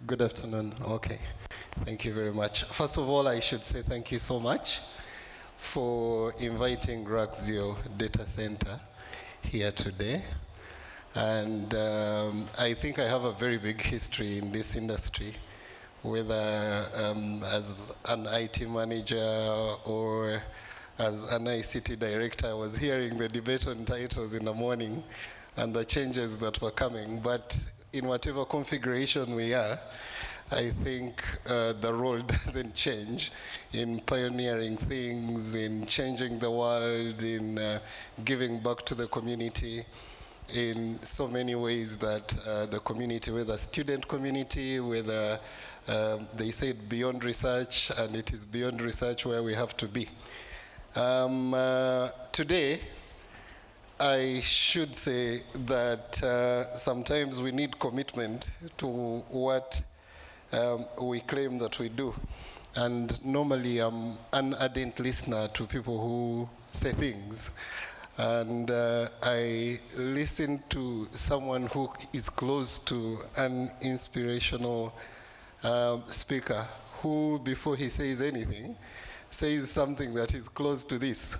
Good afternoon. Okay. Thank you very much. First of all, I should say thank you so much for inviting Raxio Data Center here today. And I think I have a very big history in this industry, whether as an IT manager or as an ICT director. I was hearing the debate on titles in the morning and the changes that were coming. But in whatever configuration we are, I think the role doesn't change in pioneering things, in changing the world, in giving back to the community in so many ways that the community, whether student community, whether they said beyond research, and it is beyond research where we have to be. Today, I should say that sometimes we need commitment to what we claim that we do. And normally I'm an ardent listener to people who say things. And I listen to someone who is close to an inspirational speaker who, before he says anything, says something that is close to this.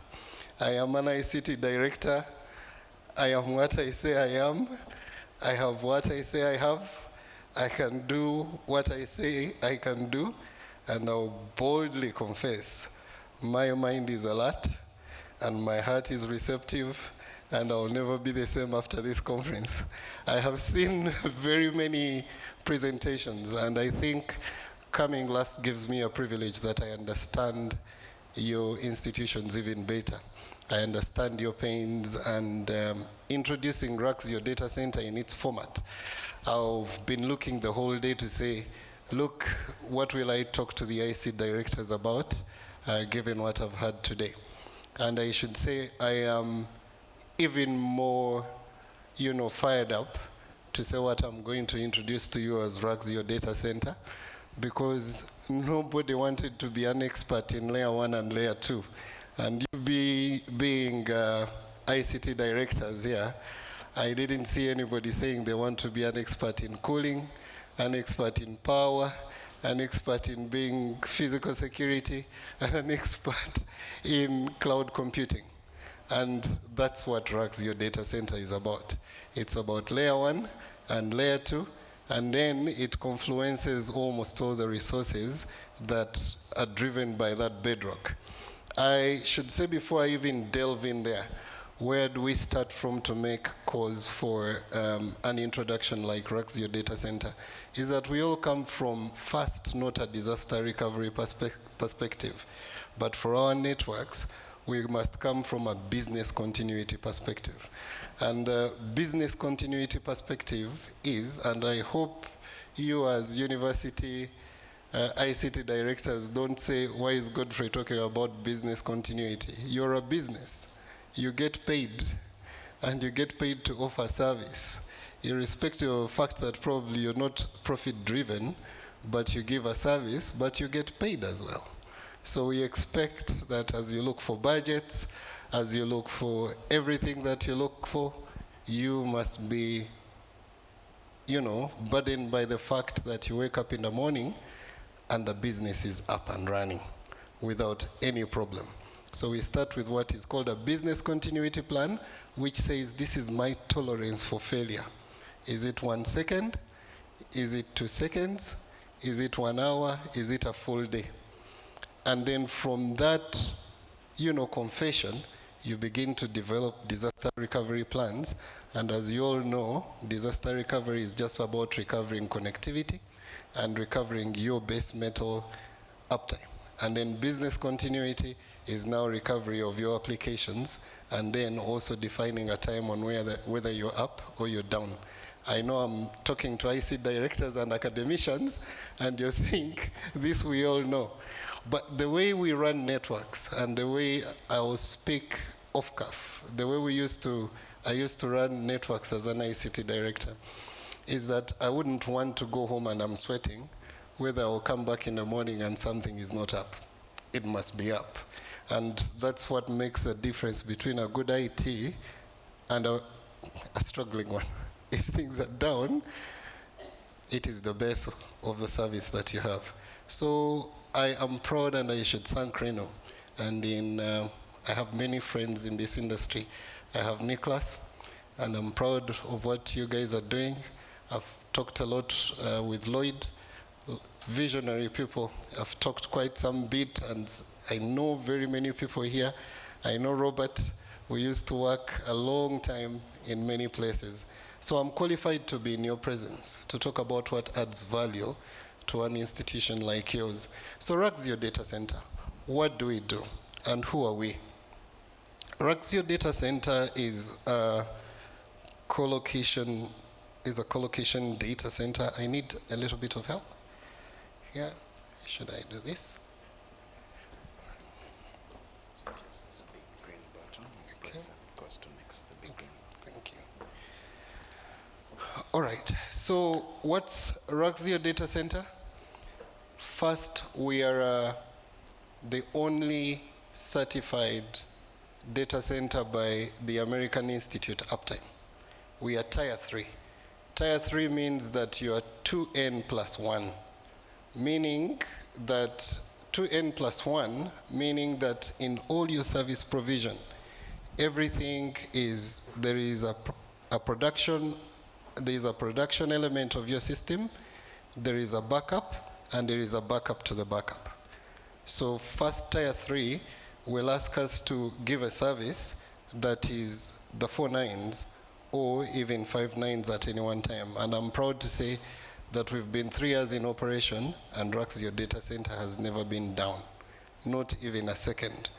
I am an ICT director. I am what I say I am. I have what I say I have. I can do what I say I can do. And I'll boldly confess, my mind is alert and my heart is receptive, and I'll never be the same after this conference. I have seen very many presentations, and I think coming last gives me a privilege that I understand your institutions even better. I understand your pains, and introducing Raxio Data Center in its format. I've been looking the whole day to say, look, what will I talk to the IC directors about, given what I've heard today? And I should say I am even more, fired up to say what I'm going to introduce to you as Raxio Data Center, because nobody wanted to be an expert in layer 1 and layer 2. And you being ICT directors here, I didn't see anybody saying they want to be an expert in cooling, an expert in power, an expert in being physical security, and an expert in cloud computing. And that's what Raxio Data Center is about. It's about layer 1 and layer 2, and then it confluences almost all the resources that are driven by that bedrock. I should say before I even delve in there, where do we start from to make cause for an introduction like Raxio Data Center, is that we all come from first, not a disaster recovery perspective, but for our networks, we must come from a business continuity perspective. And the business continuity perspective is, and I hope you as university ICT directors don't say, why is Godfrey talking about business continuity? You're a business. You get paid, and you get paid to offer service, irrespective of the fact that probably you're not profit-driven, but you give a service, but you get paid as well. So we expect that as you look for budgets, as you look for everything that you look for, you must be, burdened by the fact that you wake up in the morning and the business is up and running without any problem. So we start with what is called a business continuity plan, which says this is my tolerance for failure. Is it 1 second? Is it 2 seconds? Is it 1 hour? Is it a full day? And then from that, confession, you begin to develop disaster recovery plans. And as you all know, disaster recovery is just about recovering connectivity and recovering your base metal uptime. And then business continuity is now recovery of your applications, and then also defining a time on whether you're up or you're down. I know I'm talking to IC directors and academicians, and you think this we all know. But the way we run networks, and the way I will speak off cuff, the way I used to run networks as an ICT director, is that I wouldn't want to go home and I'm sweating whether I'll come back in the morning and something is not up. It must be up. And that's what makes the difference between a good IT and a struggling one. If things are down, it is the best of the service that you have. So I am proud, and I should thank Reno. And I have many friends in this industry. I have Nicholas, and I'm proud of what you guys are doing. I've talked a lot with Lloyd, visionary people. I've talked quite some bit, and I know very many people here. I know Robert. We used to work a long time in many places. So I'm qualified to be in your presence to talk about what adds value to an institution like yours. So Raxio Data Center, what do we do and who are we? Raxio Data Center is a colocation data center. I need a little bit of help. Yeah, should I do this? Thank you. All right, so what's Raxio Data Center? First, we are the only certified data center by the American Institute Uptime. We are Tier 3. Tier 3 means that you are 2N plus 1, meaning that 2N plus 1, meaning that in all your service provision, everything is, there is a production element of your system, there is a backup, and there is a backup to the backup. So first Tier 3 will ask us to give a service that is the 4 nines or even 5 nines at any one time. And I'm proud to say that we've been 3 years in operation, and Raxio Data Center has never been down, not even a second.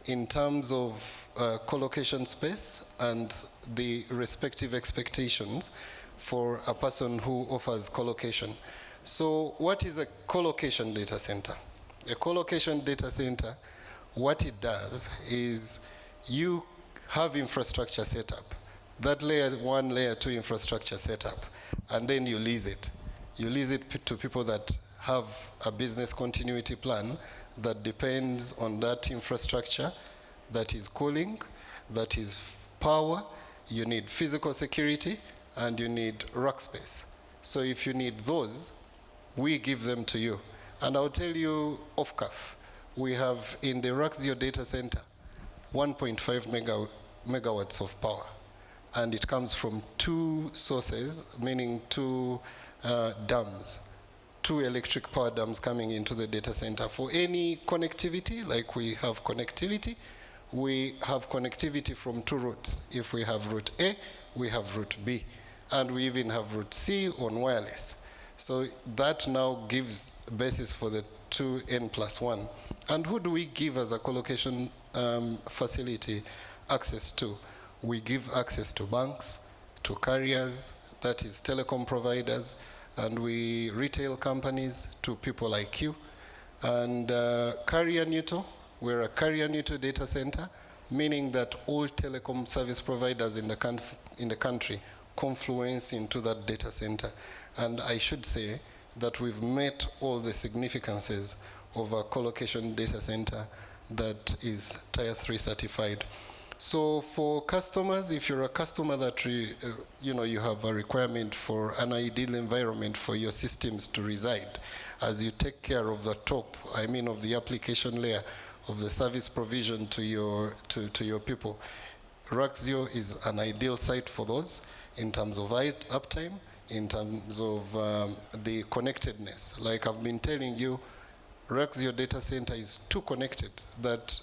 In terms of colocation space and the respective expectations for a person who offers colocation. So what is a colocation data center? A colocation data center, what it does is you have infrastructure set up, that layer 1, layer 2 infrastructure set up, and then you lease it. You lease it to people that have a business continuity plan that depends on that infrastructure, that is cooling, that is power, you need physical security, and you need rack space. So if you need those, we give them to you. And I'll tell you off cuff, we have in the Raxio data center 1.5 megawatts of power. And it comes from 2 sources, meaning 2 dams, 2 electric power dams coming into the data center. For any connectivity, like we have connectivity from 2 routes. If we have route A, we have route B. And we even have route C on wireless. So that now gives basis for the 2N plus 1. And who do we give as a colocation facility access to? We give access to banks, to carriers, that is telecom providers, and we retail companies, to people like you. And carrier neutral, we're a carrier neutral data center, meaning that all telecom service providers in the country confluence into that data center. And I should say that we've met all the significances of a colocation data center that is Tier 3 certified. So for customers, if you're a customer that you have a requirement for an ideal environment for your systems to reside, as you take care of the top, of the application layer of the service provision to your people, Raxio is an ideal site for those in terms of uptime, in terms of the connectedness. Like I've been telling you, Raxio data center is too connected that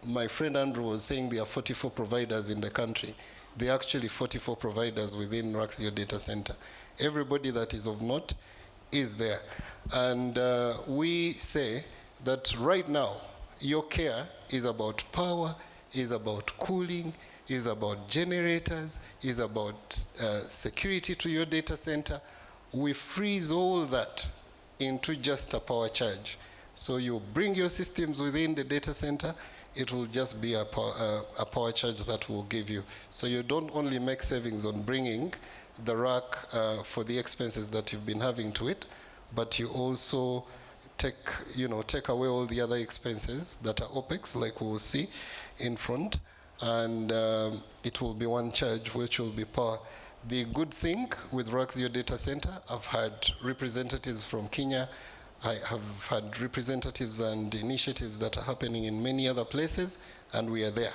my friend Andrew was saying there are 44 providers in the country. There are actually 44 providers within Raxio data center. Everybody that is of note is there. And we say that right now, your care is about power, is about cooling, is about generators, is about security to your data center. We freeze all that into just a power charge. So you bring your systems within the data center, it will just be a power charge that will give you. So you don't only make savings on bringing the rack for the expenses that you've been having to it, but you also take away all the other expenses that are OPEX, like we will see in front, and it will be one charge, which will be power. The good thing with Raxio Data Center, I've had representatives from Kenya, I have had representatives and initiatives that are happening in many other places, and we are there.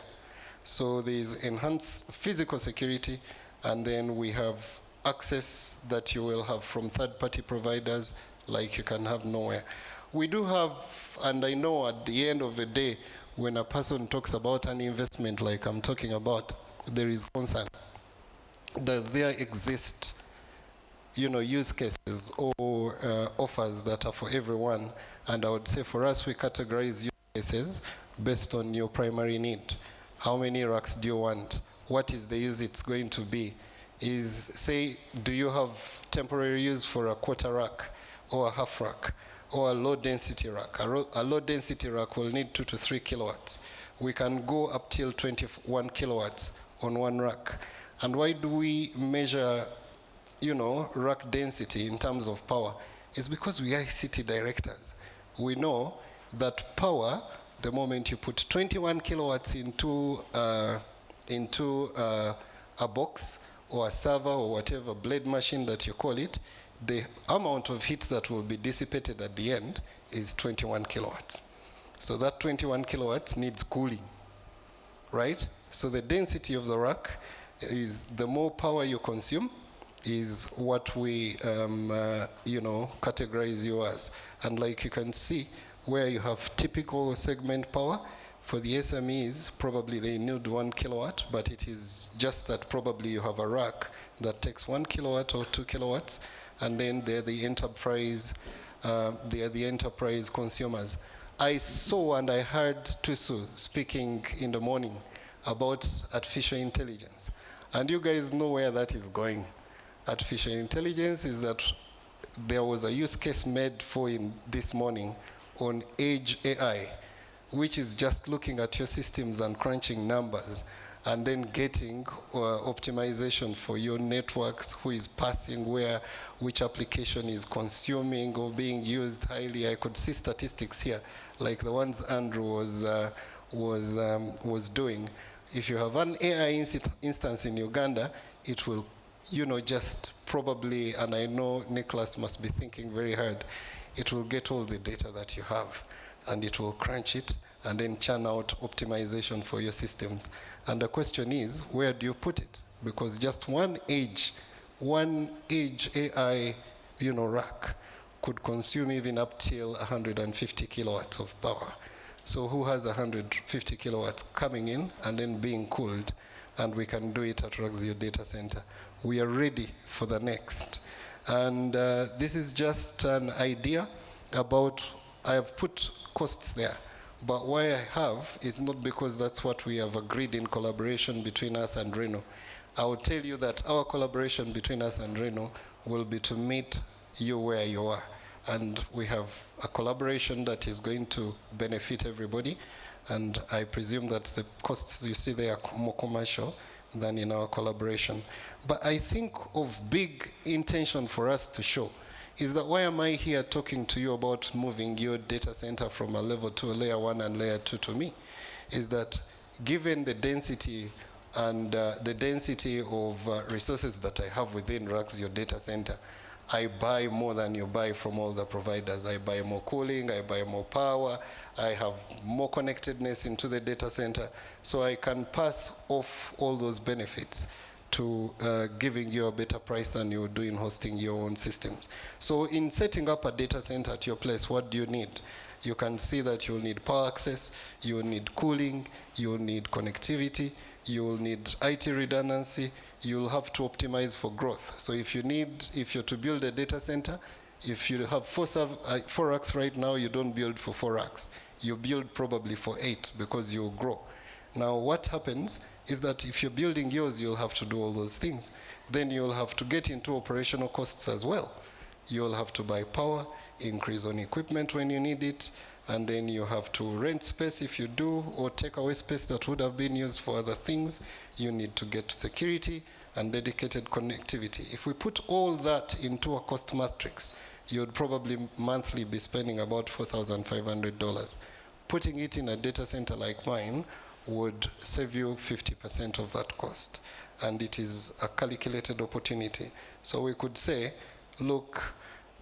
So there's enhanced physical security, and then we have access that you will have from third-party providers like you can have nowhere. We do have, and I know at the end of the day, when a person talks about an investment like I'm talking about, there is concern. Does there exist, use cases or offers that are for everyone? And I would say for us, we categorize use cases based on your primary need. How many racks do you want? What is the use it's going to be? Say, do you have temporary use for a quarter rack or a half rack or a low density rack? A low density rack will need 2 to 3 kilowatts. We can go up till 21 kilowatts on one rack. And why do we measure, rack density in terms of power? It's because we are city directors. We know that power, the moment you put 21 kilowatts into a box or a server or whatever blade machine that you call it, the amount of heat that will be dissipated at the end is 21 kilowatts. So that 21 kilowatts needs cooling, right? So the density of the rack is the more power you consume is what we, categorize you as. And like you can see, where you have typical segment power, for the SMEs, probably they need 1 kilowatt, but it is just that probably you have a rack that takes 1 kilowatt or 2 kilowatts, and then they're the enterprise, consumers. I saw and I heard Tusu speaking in the morning about artificial intelligence. And you guys know where that is going. Artificial intelligence is that there was a use case made for in this morning on Edge AI, which is just looking at your systems and crunching numbers and then getting optimization for your networks, who is passing where, which application is consuming or being used highly. I could see statistics here, like the ones Andrew was doing. If you have an AI instance in Uganda, it will, just probably, and I know Nicholas must be thinking very hard, it will get all the data that you have, and it will crunch it, and then churn out optimization for your systems. And the question is, where do you put it? Because just one edge AI, rack could consume even up till 150 kilowatts of power. So who has 150 kilowatts coming in and then being cooled? And we can do it at Raxio Data Center. We are ready for the next. And this is just an idea about, I have put costs there. But why I have is not because that's what we have agreed in collaboration between us and Reno. I will tell you that our collaboration between us and Reno will be to meet you where you are. And we have a collaboration that is going to benefit everybody. And I presume that the costs you see there are more commercial than in our collaboration. But I think of big intention for us to show is that why am I here talking to you about moving your data center from a level 2, layer 1 and layer 2 to me, is that given the density and the density of resources that I have within Raxio Data Center, I buy more than you buy from all the providers. I buy more cooling, I buy more power, I have more connectedness into the data center, so I can pass off all those benefits to giving you a better price than you would do in hosting your own systems. So in setting up a data center at your place, what do you need? You can see that you'll need power access, you'll need cooling, you'll need connectivity, you'll need IT redundancy, you'll have to optimize for growth. So if you're to build a data center, if you have 4 racks right now, you don't build for 4 racks. You build probably for 8 because you'll grow. Now what happens is that if you're building yours, you'll have to do all those things. Then you'll have to get into operational costs as well. You'll have to buy power, increase on equipment when you need it, and then you have to rent space if you do, or take away space that would have been used for other things. You need to get security and dedicated connectivity. If we put all that into a cost matrix, you'd probably monthly be spending about $4,500. Putting it in a data center like mine would save you 50% of that cost. and it is a calculated opportunity. So we could say, look,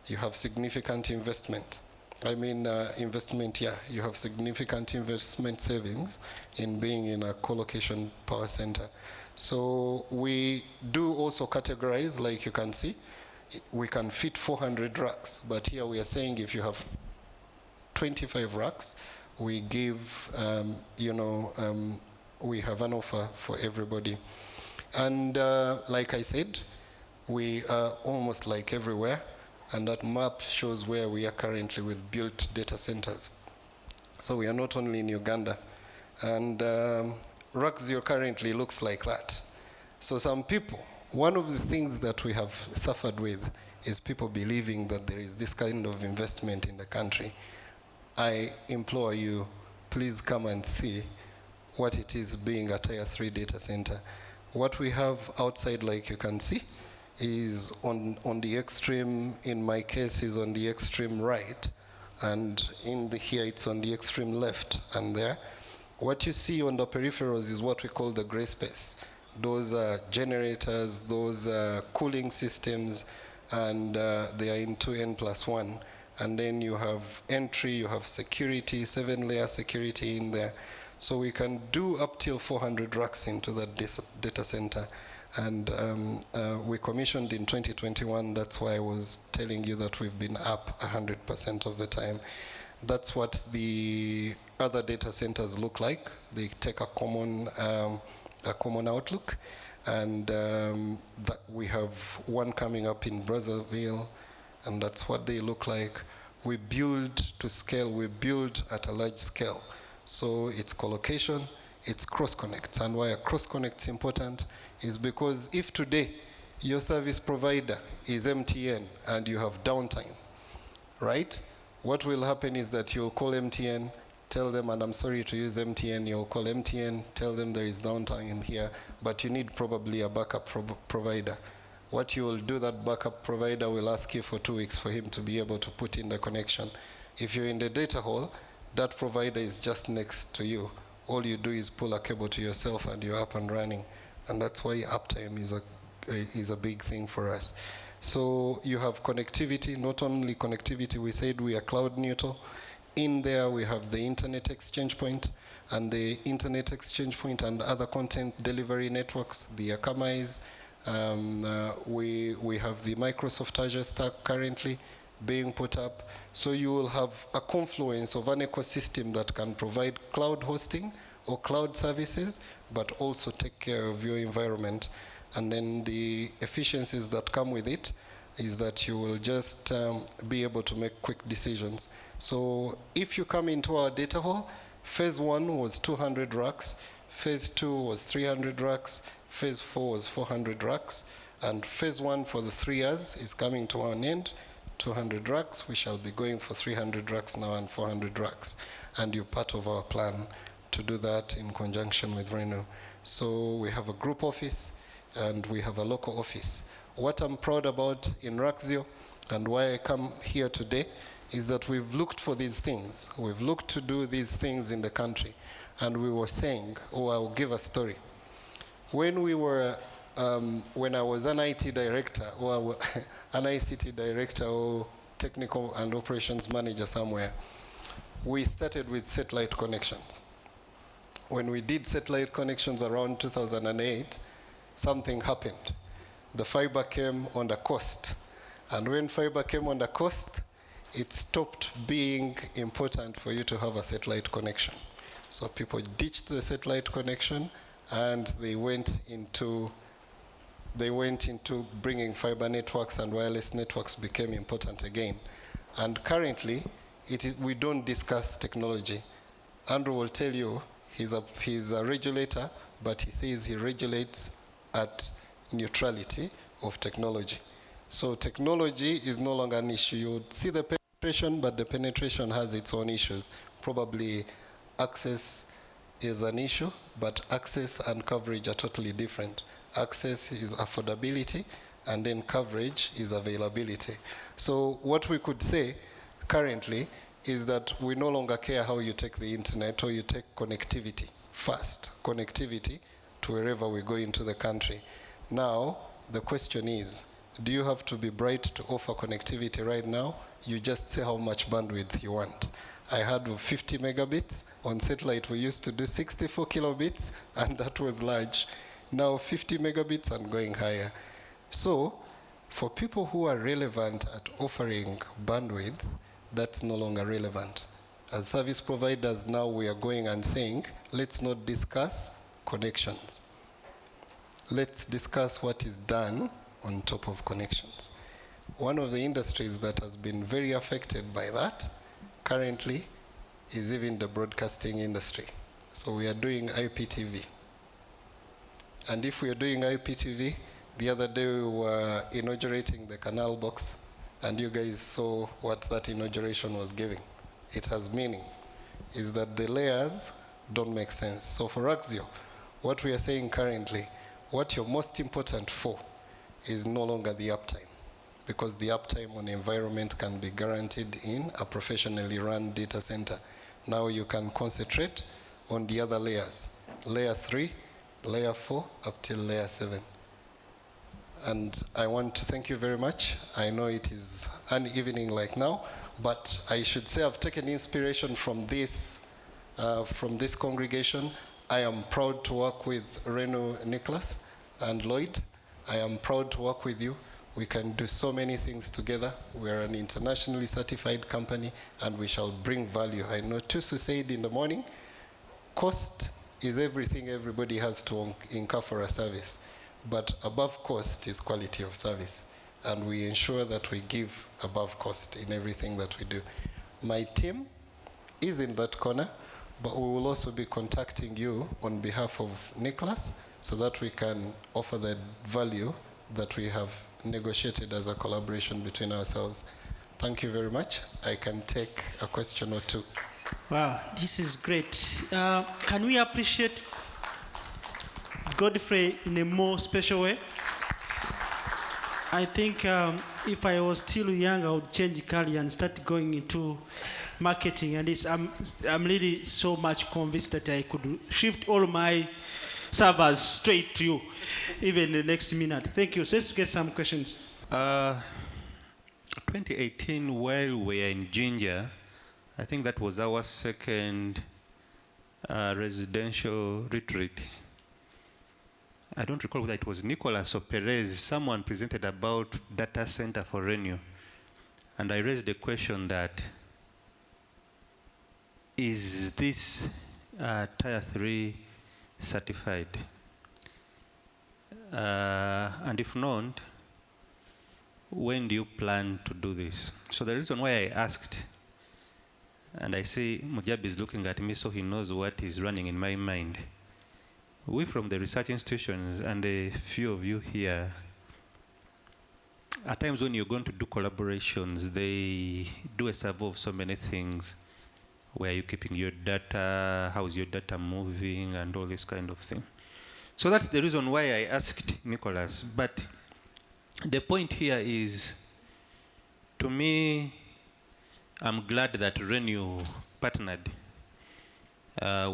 you have significant investment. You have significant investment savings in being in a colocation power center. So we do also categorize, like you can see. We can fit 400 racks, but here we are saying if you have 25 racks, we give, we have an offer for everybody. And like I said, we are almost like everywhere, and that map shows where we are currently with built data centers. So we are not only in Uganda, and Raxio currently looks like that. So some people, one of the things that we have suffered with is people believing that there is this kind of investment in the country. I implore you, please come and see what it is being a Tier 3 data center. What we have outside, like you can see, is on the extreme, in my case, is on the extreme right, and here it's on the extreme left and there. What you see on the peripherals is what we call the gray space. Those are generators, those are cooling systems, and they are in 2N+1. And then you have entry, you have security, 7-layer security in there. So we can do up till 400 racks into that data center. And we commissioned in 2021. That's why I was telling you that we've been up 100% of the time. That's what the other data centers look like. They take a common outlook. And that we have one coming up in Brazzaville, and that's what they look like. We build to scale, we build at a large scale. So it's colocation, it's cross-connects. And why a cross-connect is important is because if today your service provider is MTN and you have downtime, right? What will happen is that you'll call MTN, tell them, and I'm sorry to use MTN, you'll call MTN, tell them there is downtime here, but you need probably a backup provider. What you will do, that backup provider will ask you for 2 weeks for him to be able to put in the connection. If you're in the data hall, that provider is just next to you. All you do is pull a cable to yourself and you're up and running. And that's why uptime is a big thing for us. So you have connectivity, not only connectivity, we said we are cloud neutral. In there we have the internet exchange point, and the internet exchange point and other content delivery networks, the Akamais. We have the Microsoft Azure stack currently being put up. So you will have a confluence of an ecosystem that can provide cloud hosting or cloud services, but also take care of your environment. And then the efficiencies that come with it is that you will just be able to make quick decisions. So if you come into our data hall, phase 1 was 200 racks, phase 2 was 300 racks, phase 4 was 400 racks, and phase 1 for the 3 years is coming to an end, 200 racks. We shall be going for 300 racks now and 400 racks. And you're part of our plan to do that in conjunction with Renew. So we have a group office and we have a local office. What I'm proud about in Raxio and why I come here today is that we've looked for these things. We've looked to do these things in the country. And we were saying, I'll give a story. When we were, when I was an IT director, or an ICT director, or technical and operations manager somewhere, we started with satellite connections. When we did satellite connections around 2008, something happened. The fiber came on the coast. And when fiber came on the coast, it stopped being important for you to have a satellite connection. So people ditched the satellite connection and they went into bringing fiber networks, and wireless networks became important again. And currently, we don't discuss technology. Andrew will tell you he's a regulator, but he says he regulates at neutrality of technology. So technology is no longer an issue. You would see the penetration, but the penetration has its own issues. Probably access is an issue, but access and coverage are totally different. Access is affordability, and then coverage is availability. So what we could say currently is that we no longer care how you take the internet or you take connectivity first. Connectivity to wherever we go into the country. Now, the question is, do you have to be bright to offer connectivity right now? You just say how much bandwidth you want. I had 50 megabits. On satellite, we used to do 64 kilobits, and that was large. Now 50 megabits and going higher. So, for people who are relevant at offering bandwidth, that's no longer relevant. As service providers now, we are going and saying, let's not discuss connections. Let's discuss what is done on top of connections. One of the industries that has been very affected by that currently is even the broadcasting industry. So we are doing IPTV. And if we are doing IPTV, the other day we were inaugurating the canal box, and you guys saw what that inauguration was giving. It has meaning, is that the layers don't make sense. So for Raxio, what we are saying currently, what you're most important for is no longer the uptime, because the uptime on the environment can be guaranteed in a professionally run data center. Now you can concentrate on the other layers, layer 3, layer 4, up till layer 7. And I want to thank you very much. I know it is an evening like now, but I should say I've taken inspiration from this congregation. I am proud to work with Renu, Nicholas, and Lloyd. I am proud to work with you. We can do so many things together. We are an internationally certified company, and we shall bring value. I know Tusu said in the morning, cost is everything everybody has to incur for a service. But above cost is quality of service. And we ensure that we give above cost in everything that we do. My team is in that corner, but we will also be contacting you on behalf of Nicholas so that we can offer the value that we have negotiated as a collaboration between ourselves. Thank you very much. I can take a question or two. Wow, this is great. Can we appreciate Godfrey in a more special way? I think if I was still young, I would change career and start going into marketing. And I'm really so much convinced that I could shift all my servers straight to you, even in the next minute. Thank you. So let's get some questions. 2018, while we were in Ginger, I think that was our second residential retreat. I don't recall whether it was Nicholas or Perez. Someone presented about data center for Raxio. And I raised the question that, is this Tier 3 certified? And if not, when do you plan to do this? So the reason why I asked, and I see Mujab is looking at me so he knows what is running in my mind. We from the research institutions and a few of you here, at times when you're going to do collaborations, they do a survey of so many things. Where are you keeping your data? How is your data moving? And all this kind of thing. So that's the reason why I asked Nicholas. But the point here is, to me, I'm glad that Raxio partnered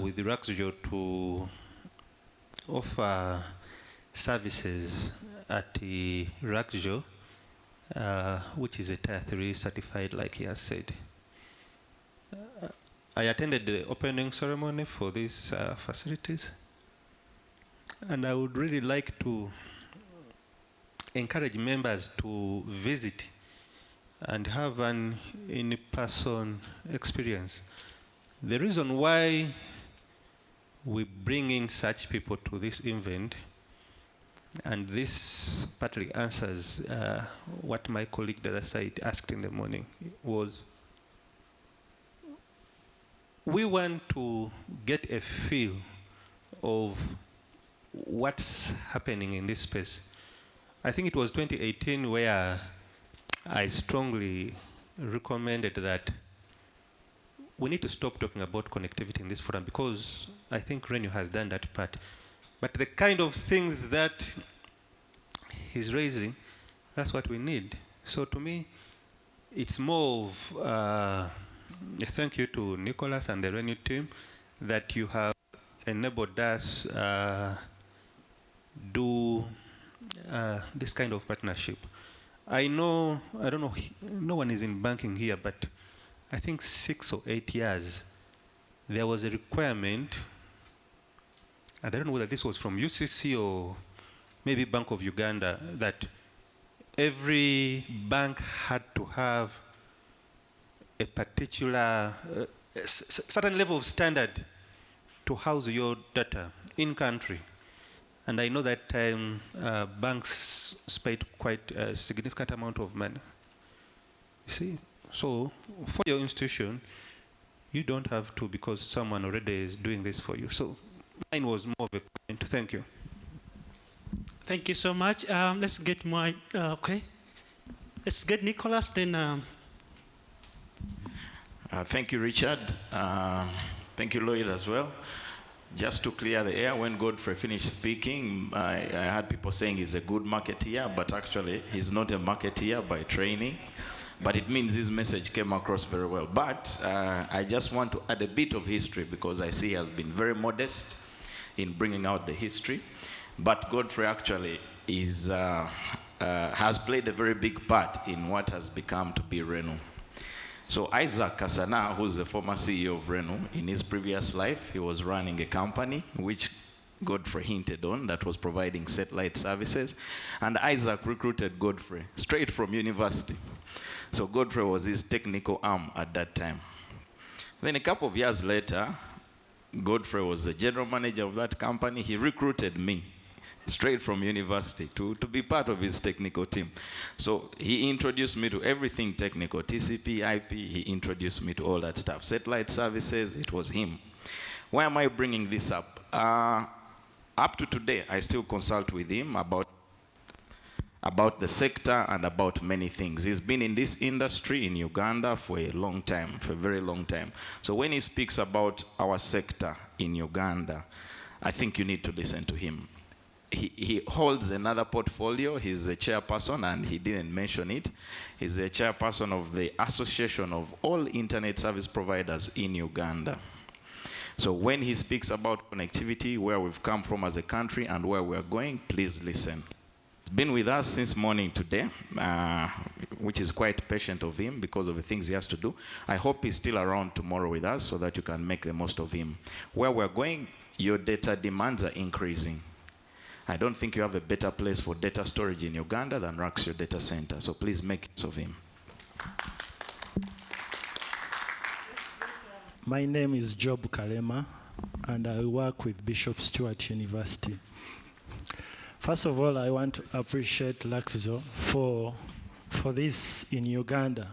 with Raxio to offer services at the Raxio, which is a Tier 3 certified, like he has said. I attended the opening ceremony for these facilities, and I would really like to encourage members to visit and have an in-person experience. The reason why we bring in such people to this event, and this partly answers what my colleague the other side asked in the morning, was we want to get a feel of what's happening in this space. I think it was 2018 where I strongly recommended that we need to stop talking about connectivity in this forum, because I think Raxio has done that part. But the kind of things that he's raising, that's what we need. So to me, it's more of a thank you to Nicholas and the Raxio team that you have enabled us do this kind of partnership. I know, I don't know, no one is in banking here, but I think 6 or 8 years, there was a requirement, and I don't know whether this was from UCC or maybe Bank of Uganda, that every bank had to have a particular, certain level of standard to house your data in country. And I know that banks spent quite a significant amount of money. You see? So for your institution, you don't have to, because someone already is doing this for you. So mine was more of a comment. Thank you. Thank you so much. Let's get my, okay. Let's get Nicholas, then. Thank you, Richard. Thank you, Lloyd, as well. Just to clear the air, when Godfrey finished speaking, I had people saying he's a good marketeer, but actually he's not a marketeer by training. But it means his message came across very well. But I just want to add a bit of history, because I see he has been very modest in bringing out the history. But Godfrey actually is, has played a very big part in what has become to be Renault. So Isaac Kasana, who's the former CEO of Renault, in his previous life, he was running a company which Godfrey hinted on that was providing satellite services. And Isaac recruited Godfrey straight from university. So Godfrey was his technical arm at that time. Then a couple of years later, Godfrey was the general manager of that company. He recruited me straight from university to be part of his technical team. So he introduced me to everything technical, TCP, IP, he introduced me to all that stuff. Satellite services, it was him. Why am I bringing this up? Up to today, I still consult with him about the sector and about many things. He's been in this industry in Uganda for a long time, for a very long time. So when he speaks about our sector in Uganda, I think you need to listen to him. He holds another portfolio. He's the chairperson, and he didn't mention it. He's the chairperson of the Association of all Internet Service Providers in Uganda. So when he speaks about connectivity, where we've come from as a country and where we're going, please listen. He's been with us since morning today, which is quite patient of him because of the things he has to do. I hope he's still around tomorrow with us so that you can make the most of him. Where we're going, your data demands are increasing. I don't think you have a better place for data storage in Uganda than Raxio Data Center, so please make use of him. My name is Job Kalema, and I work with Bishop Stewart University. First of all, I want to appreciate Raxio for this in Uganda,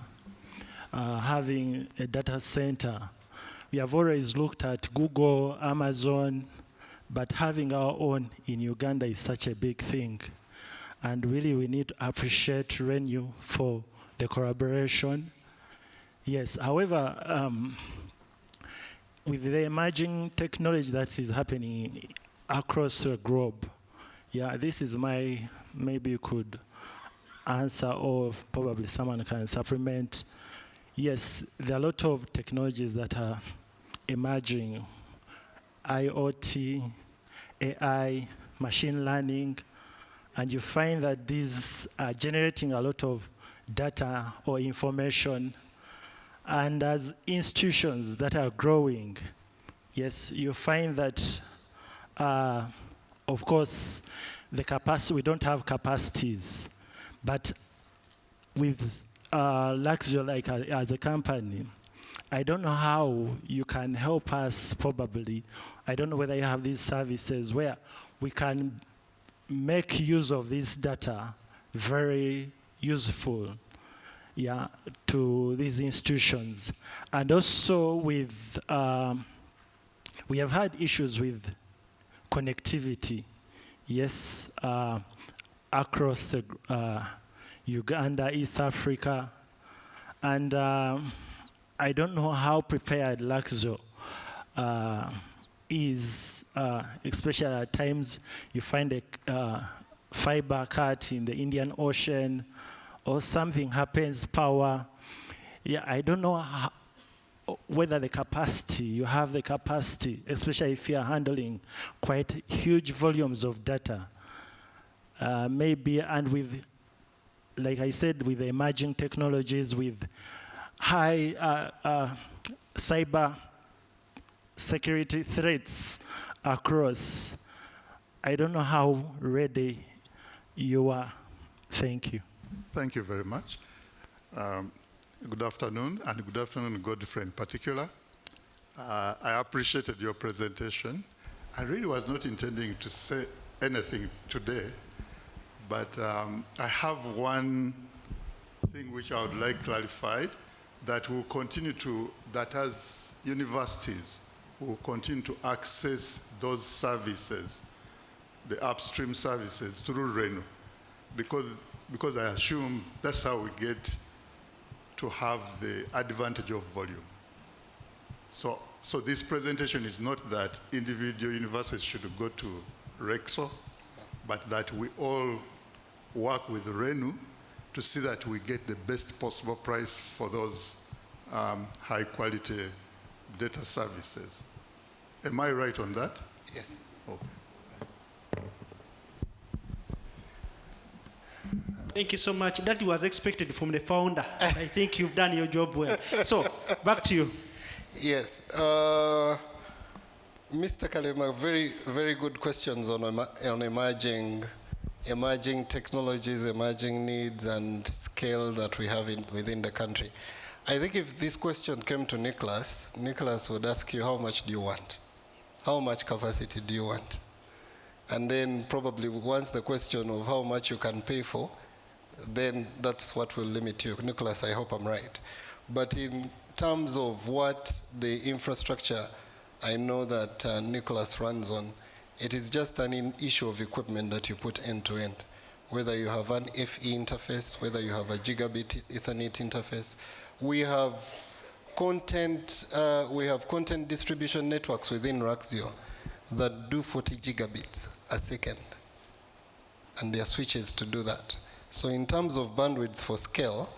having a data center. We have always looked at Google, Amazon, but having our own in Uganda is such a big thing. And really we need to appreciate Renew for the collaboration. Yes, however, with the emerging technology that is happening across the globe, yeah, this is maybe you could answer, or probably someone can supplement. Yes, there are a lot of technologies that are emerging. IoT, AI, machine learning, and you find that these are generating a lot of data or information. And as institutions that are growing, yes, you find that, of course, the capacity, we don't have capacities, but with Raxio, like as a company, I don't know how you can help us probably. I don't know whether you have these services where we can make use of this data very useful, yeah, to these institutions. And also with, we have had issues with connectivity, yes, across the Uganda, East Africa, and I don't know how prepared Raxio is, especially at times you find a fiber cut in the Indian Ocean, or something happens, power. Yeah, I don't know whether the capacity, you have the capacity, especially if you are handling quite huge volumes of data. maybe, and with, like I said, with the emerging technologies, with high cyber security threats across, I don't know how ready you are. Thank you. Thank you very much. Good afternoon, and good afternoon, Godfrey in particular. I appreciated your presentation. I really was not intending to say anything today, but I have one thing which I would like clarified, that we'll continue to, that as universities, will continue to access those services, the upstream services, through RENU, because I assume that's how we get to have the advantage of volume. So this presentation is not that individual universities should go to Raxio, but that we all work with RENU to see that we get the best possible price for those high quality data services. Am I right on that? Yes. Okay. Thank you so much. That was expected from the founder. I think you've done your job well. So, back to you. Yes. Mr. Kalema, very, very good questions on emerging technologies, emerging needs, and scale that we have within the country. I think if this question came to Nicholas would ask you, how much do you want? How much capacity do you want? And then probably once the question of how much you can pay for, then that's what will limit you. Nicholas, I hope I'm right. But in terms of what the infrastructure I know that Nicholas runs on, it is just an issue of equipment that you put end to end. Whether you have an FE interface, whether you have a gigabit Ethernet interface. We have content distribution networks within Raxio that do 40 gigabits a second. And there are switches to do that. So in terms of bandwidth for scale,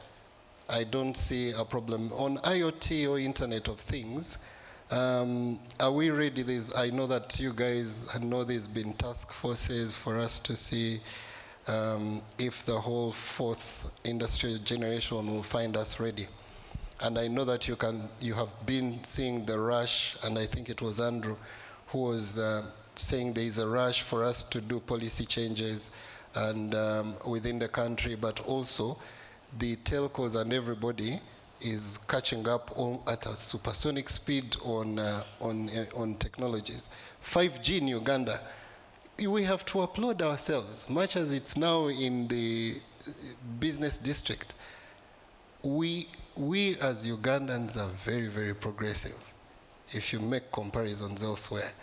I don't see a problem. On IoT or Internet of Things, are we ready? I know that you guys know there's been task forces for us to see if the whole fourth industrial generation will find us ready. And I know that you have been seeing the rush, and I think it was Andrew who was saying there is a rush for us to do policy changes and within the country, but also the telcos and everybody is catching up at a supersonic speed on technologies. 5G in Uganda, we have to applaud ourselves, much as it's now in the business district. We as Ugandans are very, very progressive if you make comparisons elsewhere.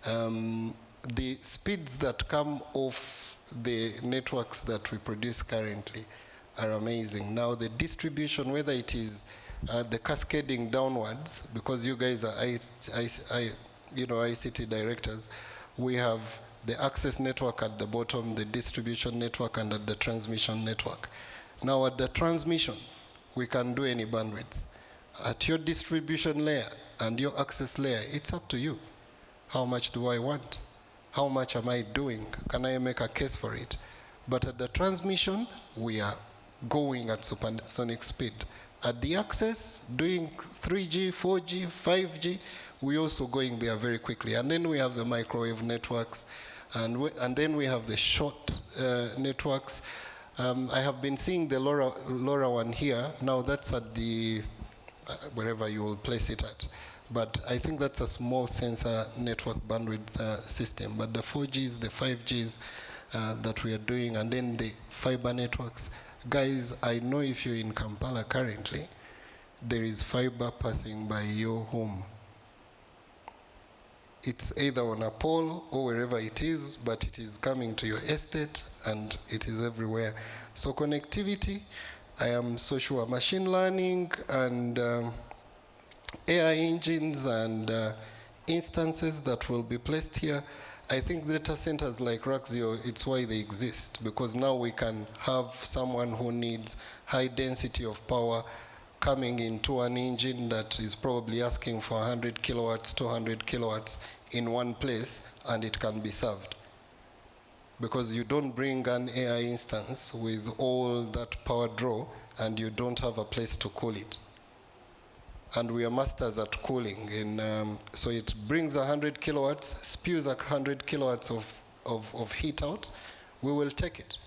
The speeds that come off the networks that we produce currently are amazing. Now the distribution, whether it is the cascading downwards, because you guys are ICT directors, we have the access network at the bottom, the distribution network, and at the transmission network. Now at the transmission, we can do any bandwidth. At your distribution layer and your access layer, it's up to you. How much do I want? How much am I doing? Can I make a case for it? But at the transmission, we are going at supersonic speed. At the access, doing 3G, 4G, 5G, we're also going there very quickly. And then we have the microwave networks, and then we have the short networks. I have been seeing the LoRa one here. Now that's at the, wherever you will place it at. But I think that's a small sensor network bandwidth system. But the 4Gs, the 5Gs that we are doing, and then the fiber networks. Guys, I know if you're in Kampala currently, there is fiber passing by your home. It's either on a pole or wherever it is, but it is coming to your estate and it is everywhere. So connectivity, I am so sure machine learning and AI engines and instances that will be placed here. I think data centers like Raxio, it's why they exist, because now we can have someone who needs high density of power coming into an engine that is probably asking for 100 kilowatts, 200 kilowatts in one place, and it can be served. because you don't bring an AI instance with all that power draw and you don't have a place to cool it. And we are masters at cooling. So it brings 100 kilowatts, spews 100 kilowatts of heat out, we will take it.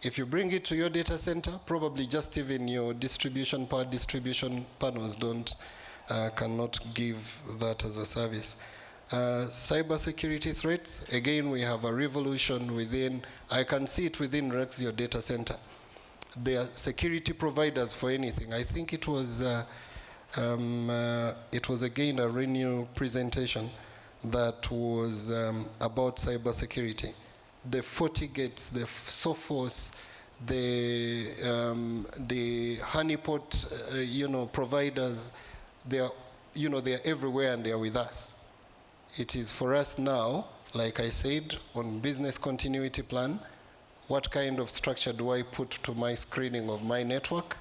If you bring it to your data center, probably just even your power distribution panels cannot give that as a service. Cybersecurity threats, again, we have a revolution within, I can see it within Raxio data center. They are security providers for anything. I think it was again a Renew presentation that was about cybersecurity. The FortiGates, the Sophos, the honeypot, providers, they are everywhere and they are with us. It is for us now, like I said, on business continuity plan, what kind of structure do I put to my screening of my network?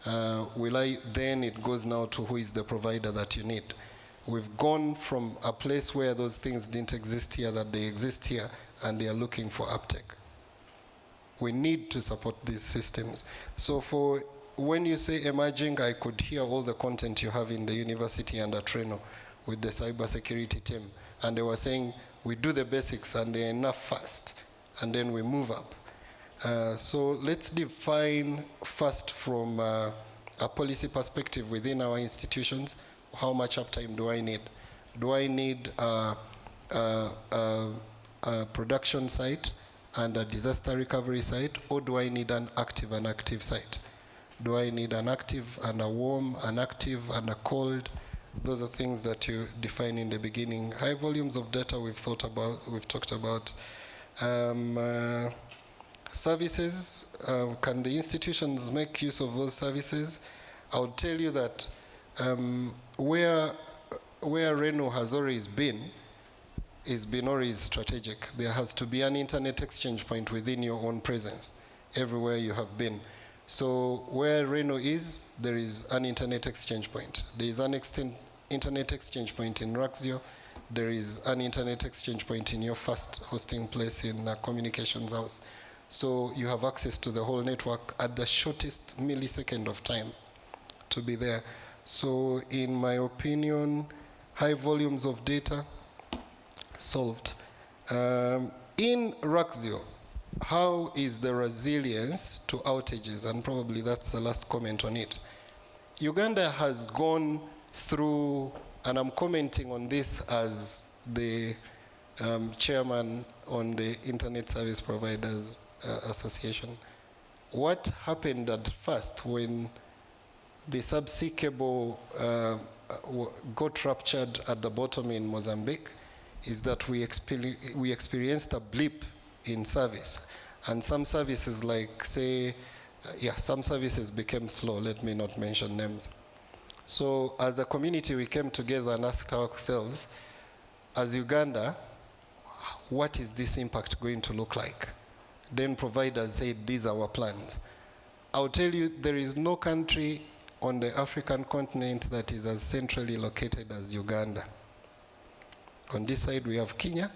Then it goes now to who is the provider that you need. We've gone from a place where those things didn't exist here, that they exist here, and they are looking for uptake. We need to support these systems. So when you say emerging, I could hear all the content you have in the university and at Reno with the cybersecurity team. And they were saying, we do the basics and they're enough fast, and then we move up. So let's define first from a policy perspective within our institutions, how much uptime do I need? Do I need a production site and a disaster recovery site, or do I need an active site? Do I need an active and a warm, an active and a cold? Those are things that you define in the beginning. High volumes of data we've talked about. Services, can the institutions make use of those services? I would tell you that where Reno has always been, always strategic. There has to be an internet exchange point within your own presence, everywhere you have been. So where Reno is, there is an internet exchange point. There is an internet exchange point in Raxio. There is an internet exchange point in your first hosting place in a communications house. So you have access to the whole network at the shortest millisecond of time to be there. So in my opinion, high volumes of data, solved. In Raxio, how is the resilience to outages? And probably that's the last comment on it. Uganda has gone through, and I'm commenting on this as the chairman on the Internet Service Providers Association. What happened at first when the subsea cable got ruptured at the bottom in Mozambique is that we experienced a blip in service. And some services like, say, some services became slow. Let me not mention names. So as a community, we came together and asked ourselves, as Uganda, what is this impact going to look like? Then providers said, these are our plans. I'll tell you, there is no country on the African continent that is as centrally located as Uganda. On this side, we have Kenya.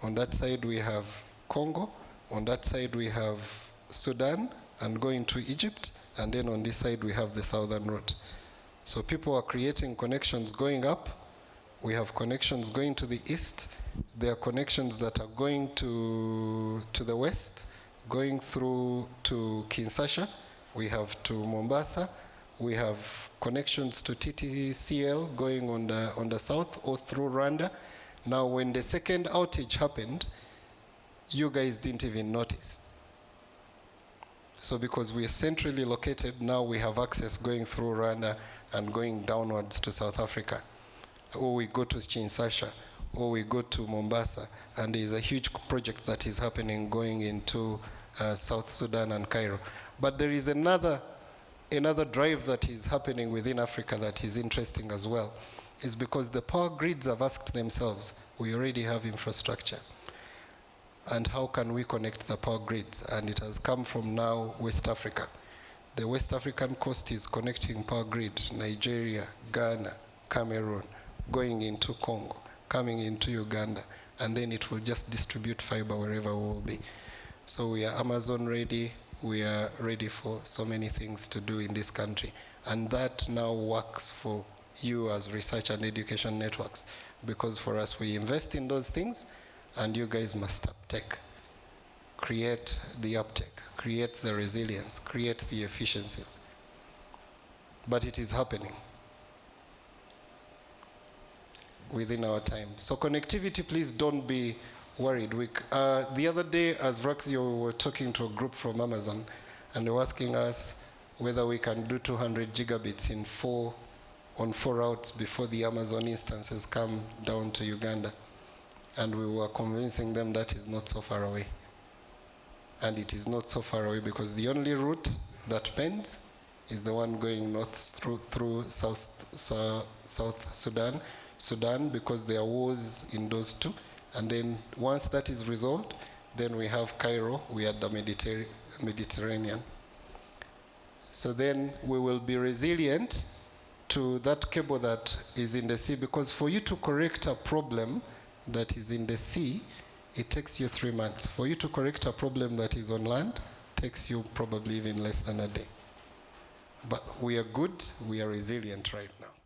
On that side, we have Congo. On that side, we have Sudan and going to Egypt. And then on this side, we have the southern route. So people are creating connections going up. We have connections going to the east. There are connections that are going to the west, going through to Kinshasa. We have to Mombasa. We have connections to TTCL going on the south or through Rwanda. Now, when the second outage happened, you guys didn't even notice. So because we are centrally located, now we have access going through Rwanda and going downwards to South Africa. Or we go to Kinshasa, or we go to Mombasa, and there's a huge project that is happening going into South Sudan and Cairo. But there is another drive that is happening within Africa that is interesting as well, is because the power grids have asked themselves, we already have infrastructure, and how can we connect the power grids? And it has come from now West Africa. The West African coast is connecting power grid, Nigeria, Ghana, Cameroon, going into Congo, coming into Uganda, and then it will just distribute fiber wherever we will be. So we are Amazon ready. We are ready for so many things to do in this country. And that now works for you as research and education networks, because for us, we invest in those things, and you guys must uptake. Create the uptake, create the resilience, create the efficiencies. But it is happening within our time. So connectivity, please don't be worried. The other day, as Raxio, we were talking to a group from Amazon, and they were asking us whether we can do 200 gigabits on 4 routes before the Amazon instances come down to Uganda. And we were convincing them that is not so far away. And it is not so far away because the only route that pens is the one going north through South Sudan, because there are wars in those two. And then once that is resolved, then we have Cairo, we are the Mediterranean. So then we will be resilient to that cable that is in the sea, because for you to correct a problem that is in the sea, it takes you 3 months. For you to correct a problem that is on land, takes you probably even less than a day. But we are good, we are resilient right now.